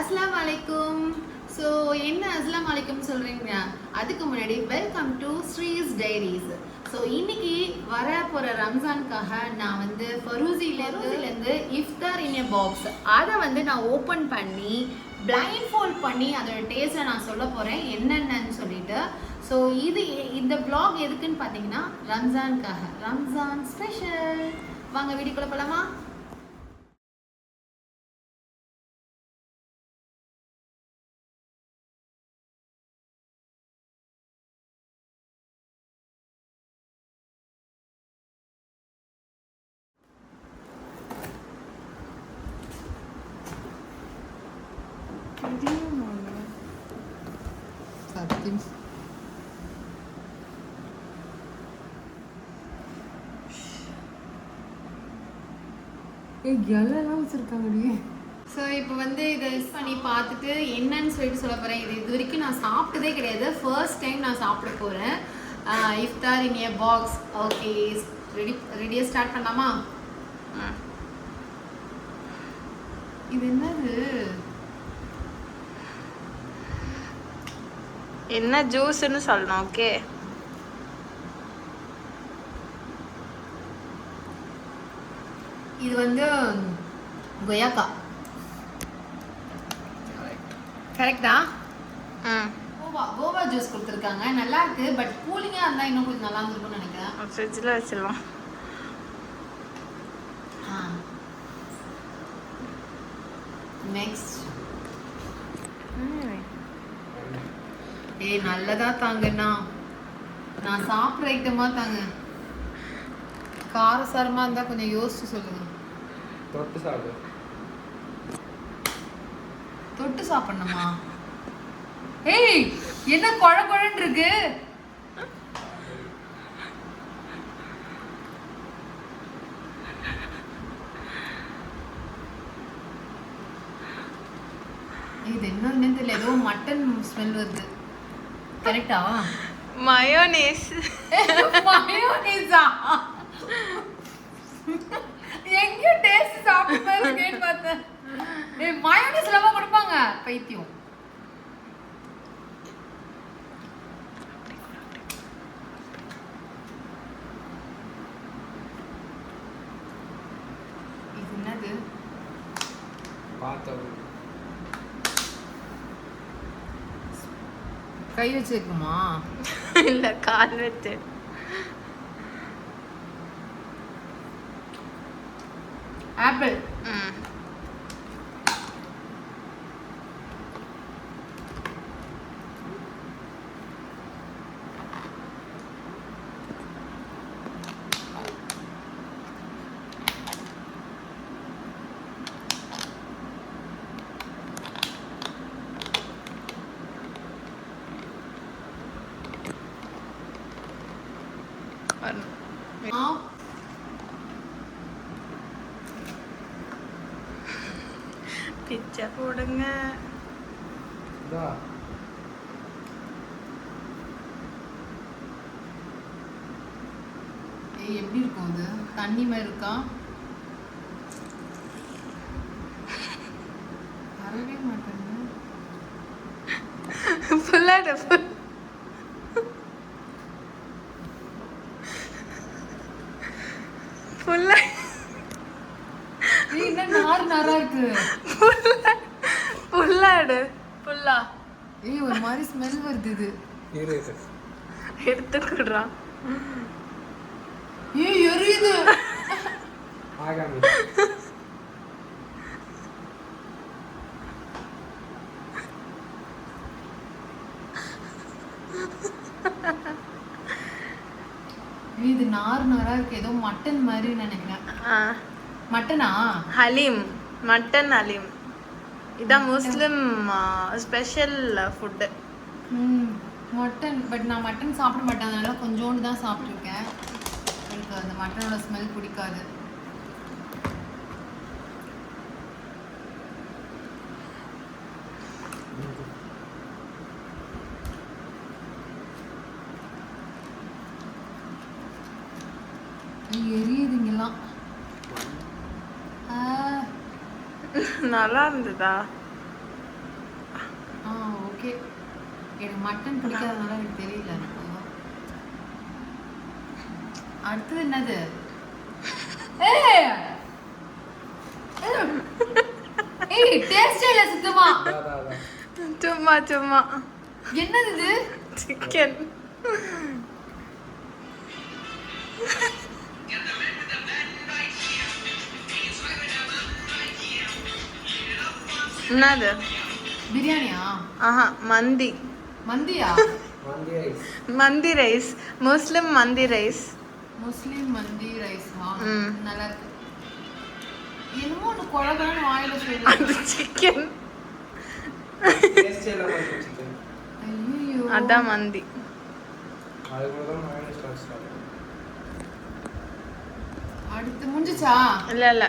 அஸ்ஸலாமு அலைக்கும். ஸோ என்ன அஸ்ஸலாமு அலைக்கும் சொல்கிறீங்க, அதுக்கு முன்னாடி வெல்கம் டு ஸ்ரீஸ் டைரிஸ். ஸோ இன்னைக்கு வர போகிற ரம்ஜானுக்காக நான் வந்து ஃபரூசிலேருந்து இஃப்தார் இன் எ பாக்ஸ் அதை நான் ஓப்பன் பண்ணி பிளைண்ட் ஃபோல்ட் பண்ணி அதோட டேஸ்ட்டை நான் சொல்ல போகிறேன் என்னென்னு சொல்லிட்டு. ஸோ இந்த vlog எதுக்குன்னு பார்த்தீங்கன்னா ரம்ஜானுக்காக, ரம்ஜான் ஸ்பெஷல். வாங்க வீடியோக்குள்ள போகலாமா? சத்தியம் எல்லாம் வச்சிருக்காங்க. ஸோ இப்போ இதை யூஸ் பண்ணி பார்த்துட்டு என்னன்னு சொல்ல போகிறேன். இது வரைக்கும் நான் சாப்பிட்டதே கிடையாது, ஃபர்ஸ்ட் டைம் நான் சாப்பிட போகிறேன். இஃப்தார் இன் எ பாக்ஸ். ஓகே, ரெடியாக ஸ்டார்ட் பண்ணலாமா? இது என்னது? என்ன ஜூஸ்னு சொல்லணும். ஓகே, இது கொய்யாக்கா. கரெக்டா? கோவா ஜூஸ் கொடுத்துருக்காங்க, நல்லா இருக்கு. பட் கூலிங்காக இருந்தால் இன்னும் கொஞ்சம் நல்லா இருந்திருக்கும்னு நினைக்கிறேன். ஃப்ரிட்ஜில் வச்சிடலாம். நெக்ஸ்ட் நல்லதா தாங்கண்ணா, நான் சாப்பிட்ற ஐட்டமா தாங்க. காரசாரமா இருந்தா கொஞ்சம் யோசிச்சு சொல்லுங்க. தொட்டு சாப்பிடணுமா? ஏய், என்ன குழ குழன்னு இருக்கு? இது என்னன்னு தெரியல, ஏதோ மட்டன் ஸ்மெல் வருது. கரெக்டா? மயோனீஸ். மயோனீஸா? எங்க டேஸ்ட் சாப்பிட்ட மாதிரி இருக்கேன்னு பார்த்தேன். ஏய், மயோனீஸ் லவா கொடுப்பாங்க, பைத்தியம். இது என்னது? கை வச்சிருக்குமா? இல்ல, கால் வச்சு. ஆப்பிள். பிச்சை போடுங்க. எப்படி இருக்கும்? அது தண்ணி மாதிரி இருக்கா? வரவே மாட்டேங்க. ஃபுல்லாக ஃபுல்லா என்ன நார் நாரா இருக்கு? ஃபுல்லாடு ஃபுல்லா. ஒரு மாதிரி ஸ்மெல் வருது. இது எடுத்துக்கிடுறான். எரியுது. இது நார் நாரா இருக்கு, ஏதோ மட்டன் மாதிரி நினைக்கிறேன். மட்டனா? ஹலீம், மட்டன் ஹலீம். இதான் முஸ்லிம் ஸ்பெஷல் ஃபுட்டு. மட்டன். பட் நான் மட்டன் சாப்பிட மாட்டேன், அதனால கொஞ்சோண்டு தான் சாப்பிட்ருக்கேன். எனக்கு அந்த மட்டனோட ஸ்மெல் பிடிக்காது. எரியுதுங்கெல்லாம். நல்லா இருந்ததா? ஓகே. எனக்கு மட்டன் பிடிக்காதனால எனக்கு தெரியல. அடுத்தது என்னது? ஏய் ஏய் டேஸ்டே இல்ல சுத்தமா. சும்மா சும்மா. என்னது இது? சிக்கன். என்னது? பிரியாணியா? ஆஹா, மந்தி. மந்தியா? மந்தி ரைஸ். முஸ்லிம் மந்தி ரைஸ். முஸ்லிம் மந்தி ரைஸா? ம். நல்லா இருக்கு. என்னமோ ஒன்று குழந்தைன்னு வாயில அது சொல்லு. சிக்கன். ஐயோ. அதான் மந்தி. அடுத்து முடிஞ்சுச்சா? இல்ல இல்ல.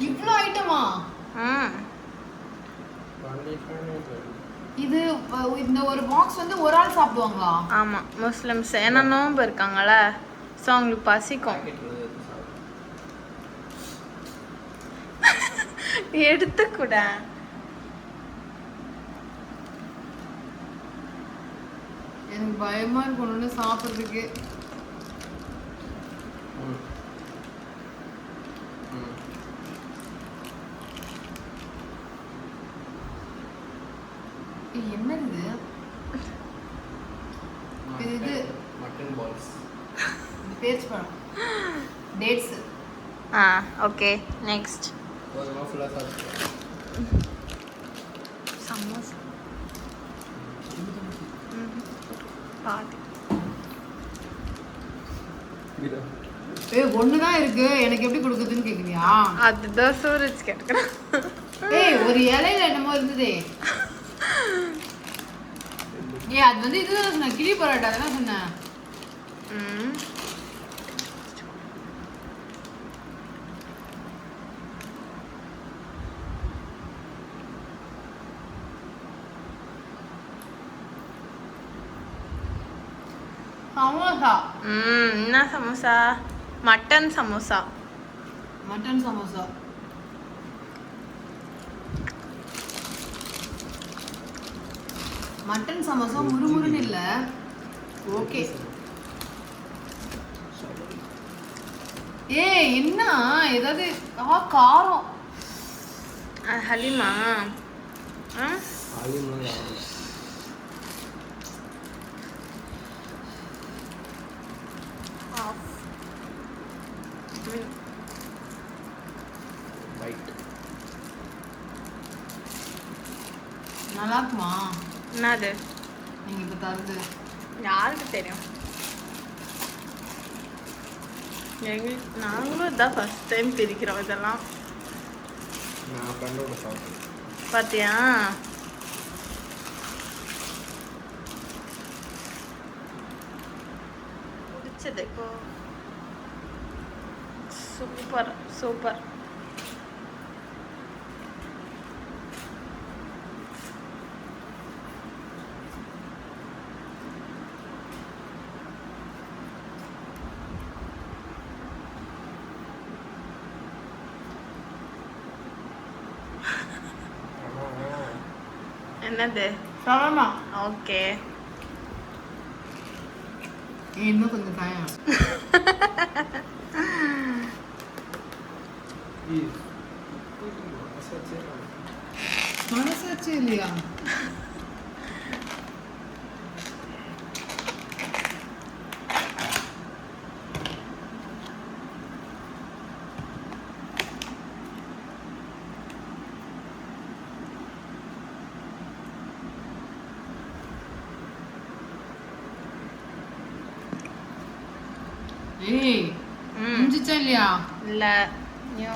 இவ்ளோ ஐட்டமா? ம். இது இந்த ஒரு பாக்ஸ் வந்து ஒரு ஆள் சாப்பிடுவாங்களா? ஆமா, முஸ்லிம்ஸ் ஏன்னா நோன்பு இருக்காங்கல்ல, ஸோ அவங்களுக்கு பசிக்கும். எடுத்துக்கூட. எனக்கு பயமா இருக்கு ஒன்று சாப்பிட்றதுக்கு. என்ன இது? இது மட்டன் பால்ஸ். பேச்சு பழம். டேட்ஸ். Okay next. கொஞ்சமா ஃபுல்லா சாப்பிட்டு. சமோசா. பாதி. ஏய் ஒன்று தான் இருக்கு, எனக்கு எப்படி கொடுக்குதுன்னு கேட்குறியா? அதுதான் சூரஜ் கேட்குறேன். ஏய் ஒரு இலையில என்னமோ இருந்ததே. ஏய் அது வந்து இதுதான் சொன்னேன், கிளி பரோட்டா தானே சொன்னேன். ம். சமோசா. என்ன samosa? Mutton samosa. Mutton samosa. Mutton samosa முறுமுறுன்னு இல்ல. ஓகே. ஏய் என்ன ஏதாவது காரம். ஹலிமா. நல்லா இருக்குமா? என்னது? நீங்க இப்ப தருது யாருக்கு தெரியும்? நாங்களும் இதான் ஃபர்ஸ்ட் டைம் பிரிக்கிறோம் இதெல்லாம். நான் ஃப்ரெண்டோட சாப்பிட்டேன். பாத்தியா? பிடிச்சது இப்போ. Super super. என்னது? சவர்மா. ஓகே. இன்னும் கொஞ்சம் டைம். மனசாச்சு இல்லையா? ஏய் முடிஞ்சிச்சா இல்லையா? இல்ல நியூ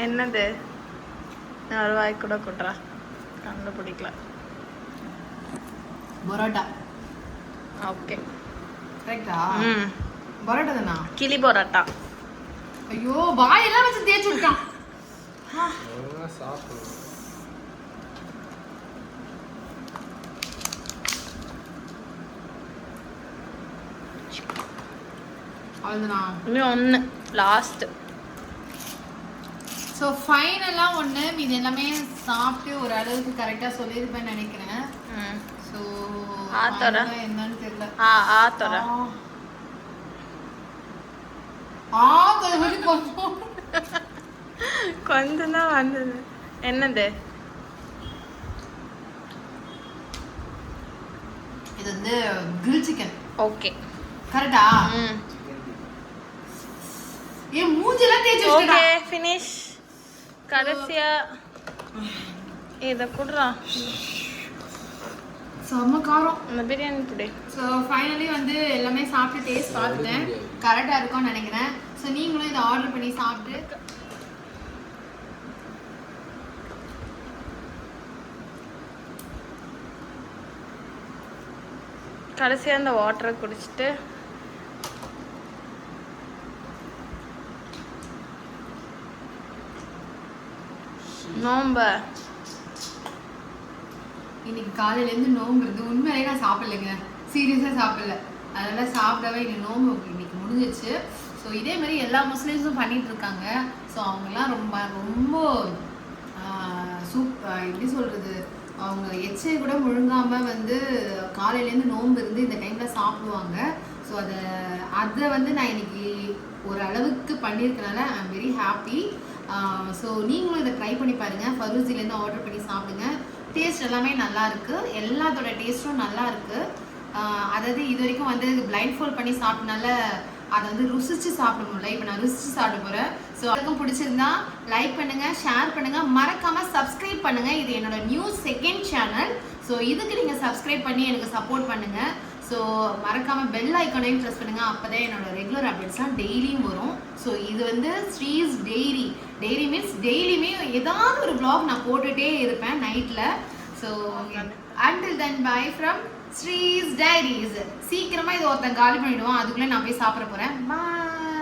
என்னது? நான் ஒரு வாய் கூட கொட்டுறா கண்டுபிடிக்கல. பரோட்டா. ஓகே கரெக்டா? ம். பரோட்டா தானா? கிளி பரோட்டா. ஐயோ வாயெல்லாம் வச்சு தேய்ச்சி விட்டான். சாப்பிடணும். அவ்வளோதான். இன்னும் ஒன்று லாஸ்ட்டு. ஸோ ஃபைனலாக ஒன்று இது எல்லாமே சாப்பிட்டு ஒரு அளவுக்கு கரெக்டாக சொல்லியிருப்பேன்னு நினைக்கிறேன். ம் ஸோ ஆத்தோட என்னன்னு தெரியல. ஆத்தோட கொஞ்சம் கொஞ்சம் தான் வந்தது. என்னது இது வந்து கிரில் சிக்கன். ஓகே கரெக்டா? ம் ஏன் மூஞ்சிலாம் தேய்ச்சி ஓகே வச்சிருக்கா? ஃபினிஷ். கடைசியா இதை குடுறா. செம்ம காரம். இந்த பிரியாணி புடி. ஸோ ஃபைனலி வந்து எல்லாமே சாப்பிட்டு டேஸ்ட் பார்த்துட்டேன். கரெக்டாக இருக்கும்னு நினைக்கிறேன். ஸோ நீங்களும் இதை ஆர்டர் பண்ணி சாப்பிட்டு கடைசியாக அந்த வாட்டரை குடிச்சிட்டு நோம்ப இன்னைக்கு காலையிலேருந்து நோம்புறது உண்மையிலேயே நான் சாப்பிடலைங்க. சீரியஸாக சாப்பிடல. அதனால் சாப்பிடவே இன்னைக்கு நோம்பு இன்னைக்கு முடிஞ்சிச்சு. ஸோ இதே மாதிரி எல்லா முஸ்லீம்ஸும் பண்ணிட்டு இருக்காங்க. ஸோ அவங்கெல்லாம் ரொம்ப ரொம்ப எப்படி சொல்கிறது, அவங்க எச்சை கூட முழுங்காமல் வந்து காலையிலேருந்து நோம்பு இருந்து இந்த டைமில் சாப்பிடுவாங்க. ஸோ அதை வந்து நான் இன்னைக்கு ஒரு அளவுக்கு பண்ணியிருக்கனால I am very happy. So நீங்களும் இதை ட்ரை பண்ணி பாருங்கள். ஃபரூசிலேருந்து ஆர்டர் பண்ணி சாப்பிடுங்க. டேஸ்ட் எல்லாமே நல்லா இருக்குது. எல்லாத்தோட டேஸ்ட்டும் நல்லா இருக்குது. அதாவது இது வரைக்கும் வந்து பிளைண்ட் ஃபோல்ட் பண்ணி சாப்பிட்டனால அதை வந்து ருசிச்சு சாப்பிட முடியல. இப்போ நான் ருசிச்சு சாப்பிட போகிறேன். ஸோ அதுக்கும் பிடிச்சிருந்தா லைக் பண்ணுங்கள், ஷேர் பண்ணுங்கள், மறக்காமல் சப்ஸ்கிரைப் பண்ணுங்கள். இது என்னோட நியூ செகண்ட் சேனல். ஸோ இதுக்கு நீங்கள் சப்ஸ்கிரைப் பண்ணி எனக்கு சப்போர்ட் பண்ணுங்கள். ஸோ மறக்காமல் பெல் ஐக்கானையும் ப்ரெஸ் பண்ணுங்கள். அப்போ தான் என்னோட ரெகுலர் அப்டேட்ஸ்லாம் டெய்லியும் வரும். ஸோ இது வந்து ஸ்ரீஸ் டைரி. டைரி மீன்ஸ் டெய்லியுமே ஏதாவது ஒரு vlog நான் போட்டுகிட்டே இருப்பேன் நைட்டில். So until then bye from ஸ்ரீஸ் diaries. சீக்கிரமாக இது ஒருத்தன் காலி பண்ணிவிடுவான். அதுக்குள்ளே நான் போய் சாப்பிட போகிறேன். பாய்.